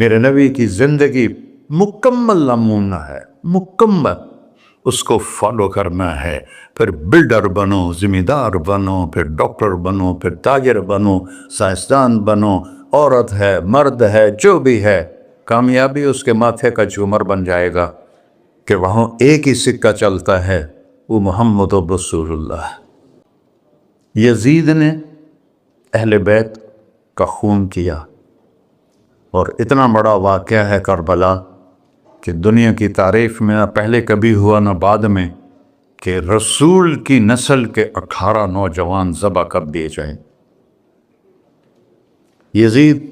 میرے نبی کی زندگی مکمل نمونہ ہے، مکمل، اس کو فالو کرنا ہے۔ پھر بلڈر بنو، ذمہ دار بنو، پھر ڈاکٹر بنو، پھر تاجر بنو، سائنسدان بنو، عورت ہے مرد ہے جو بھی ہے، کامیابی اس کے ماتھے کا جھومر بن جائے گا کہ وہاں ایک ہی سکہ چلتا ہے، وہ محمد رسول اللہ۔ یزید نے اہل بیت کا خون کیا، اور اتنا بڑا واقعہ ہے کربلا کہ دنیا کی تاریخ میں نہ پہلے کبھی ہوا نہ بعد میں کہ رسول کی نسل کے 18 نوجوان ذبح کر دیے جائیں۔ یزید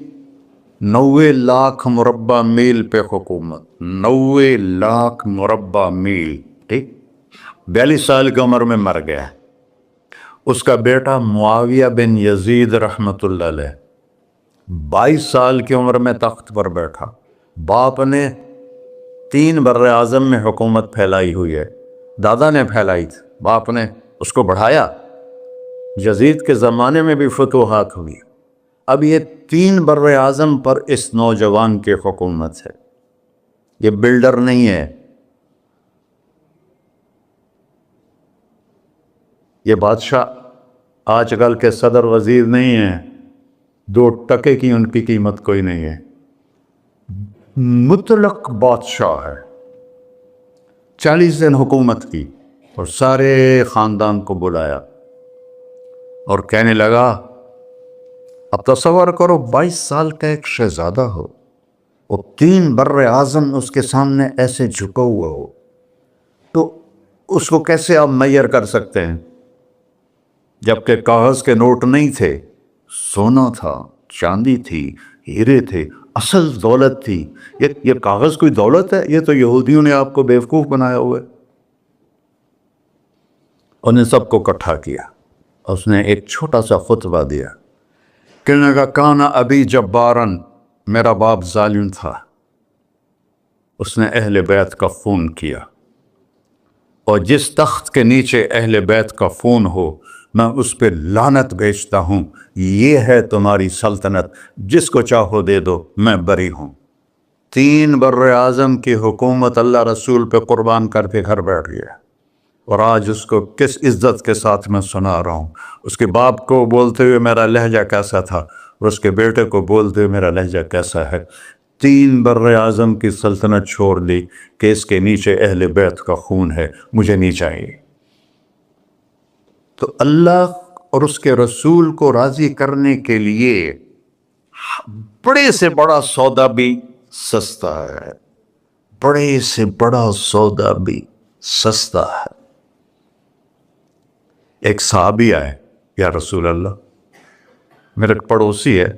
90 لاکھ مربع میل پہ حکومت، 90 لاکھ مربع میل، ٹھیک، 42 سال کی عمر میں مر گیا۔ اس کا بیٹا معاویہ بن یزید رحمۃ اللہ علیہ 22 سال کی عمر میں تخت پر بیٹھا۔ باپ نے 3 بر اعظم میں حکومت پھیلائی ہوئی ہے، دادا نے پھیلائی تھی، باپ نے اس کو بڑھایا۔ یزید کے زمانے میں بھی فتوحات ہوئی، اب یہ 3 بر اعظم پر اس نوجوان کی حکومت ہے۔ یہ بلڈر نہیں ہے، یہ بادشاہ آج کل کے صدر وزیر نہیں ہیں، 2 ٹکے کی ان کی قیمت کوئی نہیں ہے، مطلق بادشاہ ہے۔ 40 دن حکومت کی اور سارے خاندان کو بلایا اور کہنے لگا، اب تصور کرو 22 سال کا ایک شہزادہ ہو، اور 3 بر اعظم اس کے سامنے ایسے جھکا ہوا ہو، تو اس کو کیسے آپ میئر کر سکتے ہیں؟ جبکہ کاغذ کے نوٹ نہیں تھے، سونا تھا، چاندی تھی، ہیرے تھے، اصل دولت تھی۔ یہ کاغذ کوئی دولت ہے؟ یہ تو یہودیوں نے آپ کو بیوقوف بنایا ہوا ہے۔ انہیں سب کو اکٹھا کیا، اس نے ایک چھوٹا سا خطبہ دیا، کہنے لگا، کانا ابی جبارن، میرا باپ ظالم تھا، اس نے اہل بیت کا خون کیا، اور جس تخت کے نیچے اہل بیت کا خون ہو میں اس پہ لعنت بھیجتا ہوں، یہ ہے تمہاری سلطنت، جس کو چاہو دے دو، میں بری ہوں۔ 3 بر اعظم کی حکومت اللہ رسول پہ قربان کر کے گھر بیٹھ گیا، اور آج اس کو کس عزت کے ساتھ میں سنا رہا ہوں۔ اس کے باپ کو بولتے ہوئے میرا لہجہ کیسا تھا، اور اس کے بیٹے کو بولتے ہوئے میرا لہجہ کیسا ہے۔ 3 بر اعظم کی سلطنت چھوڑ دی کہ اس کے نیچے اہل بیت کا خون ہے، مجھے نہیں چاہیے۔ تو اللہ اور اس کے رسول کو راضی کرنے کے لیے بڑے سے بڑا سودا بھی سستا ہے، بڑے سے بڑا سودا بھی سستا ہے۔ ایک صحابی آئے، یا رسول اللہ، میرے پڑوسی ہے،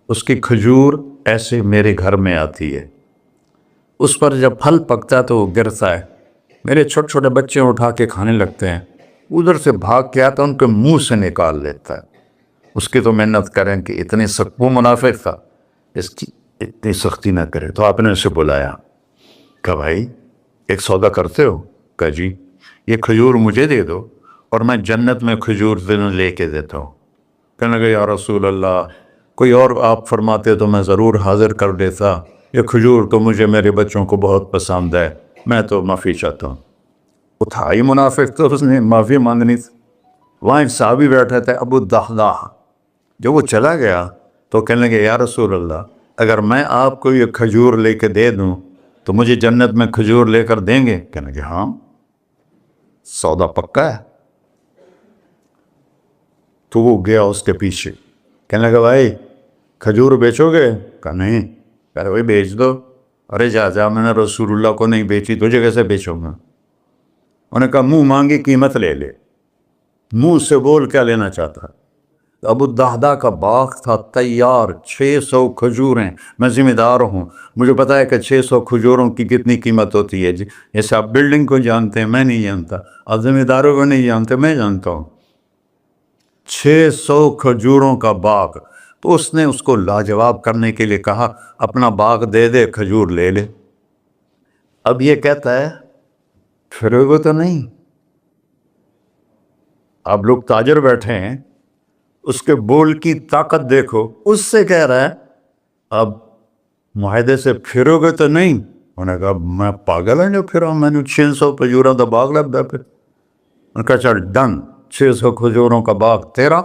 اس کی کھجور ایسے میرے گھر میں آتی ہے، اس پر جب پھل پکتا ہے تو وہ گرتا ہے، میرے چھوٹے چھوٹے بچے اٹھا کے کھانے لگتے ہیں، ادھر سے بھاگ کے آتا ان کے منہ سے نکال لیتا ہے۔ اس کی تو محنت کریں کہ اتنے سخت، وہ منافق تھا، اس کی اتنی سختی نہ کرے۔ تو آپ نے اسے بلایا، کہا بھائی ایک سودا کرتے ہو؟ کہا جی، یہ کھجور مجھے دے دو اور میں جنت میں کھجور دن لے کے دیتا ہوں۔ کہنے لگا، یا رسول اللہ، کوئی اور آپ فرماتے تو میں ضرور حاضر کر دیتا، یہ کھجور تو مجھے میرے بچوں کو بہت پسند ہے، میں تو معافی چاہتا ہوں۔ اٹھائی منافق، تو اس نے معافی مانگنی تھی۔ وہاں ایک صحابی بیٹھے تھے، ابو الدحداح، جب وہ چلا گیا تو کہنے لگے، یا رسول اللہ، اگر میں آپ کو یہ کھجور لے کے دے دوں تو مجھے جنت میں کھجور لے کر دیں گے؟ کہنے لگے، ہاں، سودا پکا ہے۔ تو وہ گیا اس کے پیچھے، کہنے لگا، بھائی کھجور بیچو گے؟ کہا نہیں۔ کہا بھائی بیچ دو۔ ارے جا، میں نے رسول اللہ کو نہیں بیچی، تجھے کیسے بیچوں گا؟ انہوں نے کہا، منہ مانگی قیمت لے لے۔ منہ سے بول کیا لینا چاہتا ہے؟ ابو الدحداح کا باغ تھا تیار، 600 کھجوریں، میں ذمہ دار ہوں، مجھے پتا ہے کہ 600 کھجوروں کی کتنی قیمت ہوتی ہے۔ جیسے آپ بلڈنگ کو جانتے ہیں، میں نہیں جانتا، آپ ذمہ داروں کو نہیں جانتے، میں جانتا ہوں۔ 600 کھجوروں کا باغ۔ تو اس نے اس کو لاجواب کرنے کے لیے کہا، اپنا باغ دے دے، کھجور لے لے۔ اب یہ کہتا ہے پھرے گا تو نہیں؟ آپ لوگ تاجر بیٹھے ہیں، اس کے بول کی طاقت دیکھو، اس سے کہہ رہا ہے اب معاہدے سے پھرو گے تو نہیں؟ انہوں نے کہا میں پاگل ہوں جو پھرا، میں نے 600 کھجوروں کا باغ لگ گیا پھر. ان کا چل ڈن، 600 کھجوروں کا باغ تیرا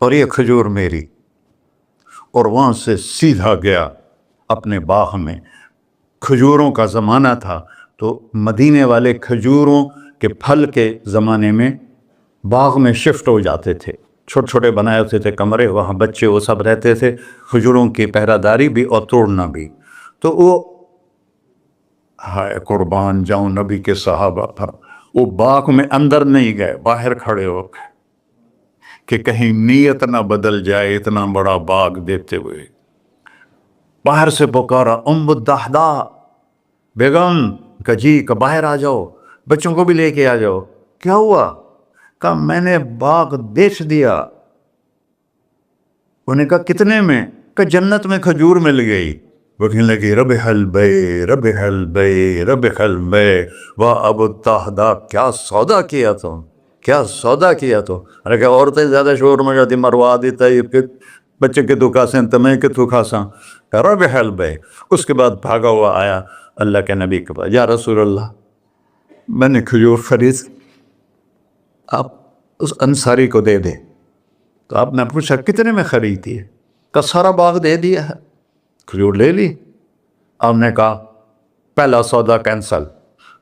اور یہ کھجور میری. اور وہاں سے سیدھا گیا اپنے باغ میں. کھجوروں کا زمانہ تھا تو مدینے والے کھجوروں کے پھل کے زمانے میں باغ میں شفٹ ہو جاتے تھے. چھوٹے چھوٹے بنائے ہوتے تھے کمرے، وہاں بچے وہ سب رہتے تھے، کھجوروں کی پہرہ داری بھی اور توڑنا بھی. تو وہ ہائے قربان جاؤں نبی کے صحابہ پر، وہ باغ میں اندر نہیں گئے، باہر کھڑے ہو گئے کہ کہیں نیت نہ بدل جائے اتنا بڑا باغ دیتے ہوئے. باہر سے پکارا ام الدحداء، بیگم کہ جی کہ باہر آ جاؤ، بچوں کو بھی لے کے آ جاؤ. کیا ہوا؟ کہا میں نے باغ بیچ دیا. انہوں نے کہا کتنے میں؟ کہ جنت میں کھجور مل گئی. وہ کہنے لگی ربح البیع ربح البیع ربح البیع. واہ ابو الدحداء کیا سودا کیا تم، کیا سودا کیا تو. ارے کہ عورتیں زیادہ شور میں جاتی مروا دیتا ہے کہ بچے کے تو کھاسیں تمہیں کہ تو کھاساں. ربح البیع. اس کے بعد بھاگا ہوا آیا اللہ کے نبی کے پاس، یا رسول اللہ میں نے کھجور خرید، آپ اس انصاری کو دے دیں. تو آپ نے پوچھا کتنے میں خریدی ہے؟ کہ سارا باغ دے دیا ہے، کھجور لے لی. آپ نے کہا پہلا سودا کینسل.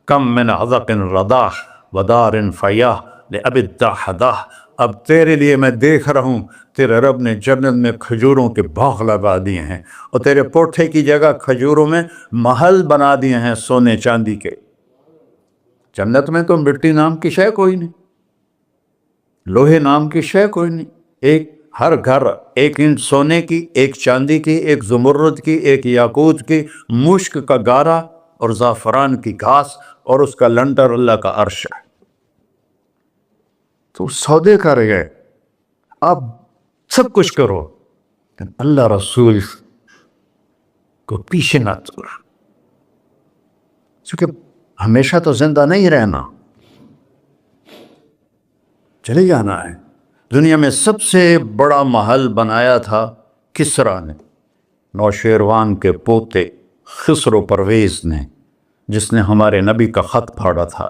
کم من عذق رداح ودار فیاح لأبی الدحداء. اب تیرے لیے میں دیکھ رہا ہوں تیرے رب نے جنت میں کھجوروں کے باغ لگا دیے ہیں اور تیرے پوٹھے کی جگہ کھجوروں میں محل بنا دیے ہیں سونے چاندی کے. جنت میں تو مٹی نام کی شے کوئی نہیں، لوہے نام کی شے کوئی نہیں. ایک ہر گھر ایک انچ سونے کی، ایک چاندی کی، ایک زمرد کی، ایک یاقوت کی، مشک کا گارا اور زعفران کی گھاس اور اس کا لنٹر اللہ کا عرش ہے. تو سودے کر گئے، آپ سب کچھ کرو لیکن اللہ رسول کو پیچھے نہ چھوڑ، کیونکہ ہمیشہ تو زندہ نہیں رہنا، چلے جانا ہے. دنیا میں سب سے بڑا محل بنایا تھا کسریٰ نے، نوشیروان کے پوتے خسرو پرویز نے، جس نے ہمارے نبی کا خط پھاڑا تھا.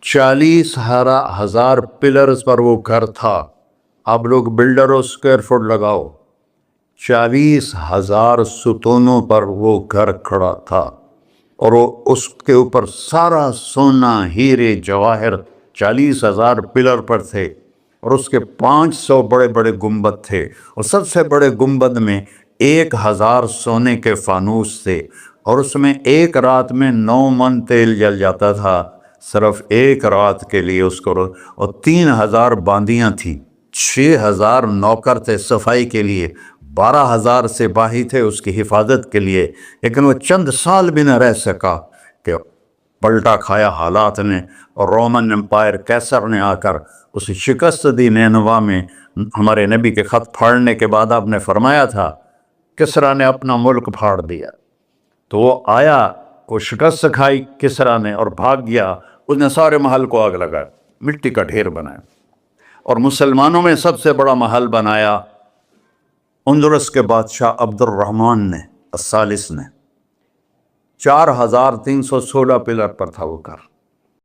40,000 پلرز پر وہ گھر تھا. آپ لوگ بلڈروں اسکوائر فٹ لگاؤ، 40,000 ستونوں پر وہ گھر کھڑا تھا اور وہ اس کے اوپر سارا سونا ہیرے جواہر 40,000 پلر پر تھے اور اس کے 500 بڑے بڑے گنبد تھے اور سب سے بڑے گنبد میں 1,000 سونے کے فانوس تھے اور اس میں ایک رات میں 9 من تیل جل جاتا تھا صرف ایک رات کے لیے اس کو. اور 3,000 باندیاں تھیں، 6,000 نوکر تھے صفائی کے لیے، 12,000 سپاہی تھے اس کی حفاظت کے لیے. لیکن وہ چند سال بھی نہ رہ سکا کہ پلٹا کھایا حالات نے اور رومن امپائر کیسر نے آ کر اسے شکست دی. نینوا میں ہمارے نبی کے خط پھاڑنے کے بعد آپ نے فرمایا تھا کسریٰ نے اپنا ملک پھاڑ دیا. تو وہ آیا، وہ شکست کھائی کسریٰ نے اور بھاگ گیا. اس نے سارے محل کو آگ لگایا، مٹی کا ڈھیر بنایا. اور مسلمانوں میں سب سے بڑا محل بنایا اندلس کے بادشاہ عبد الرحمن نے الثالث نے. 4,316 پلر پر تھا وہ گھر.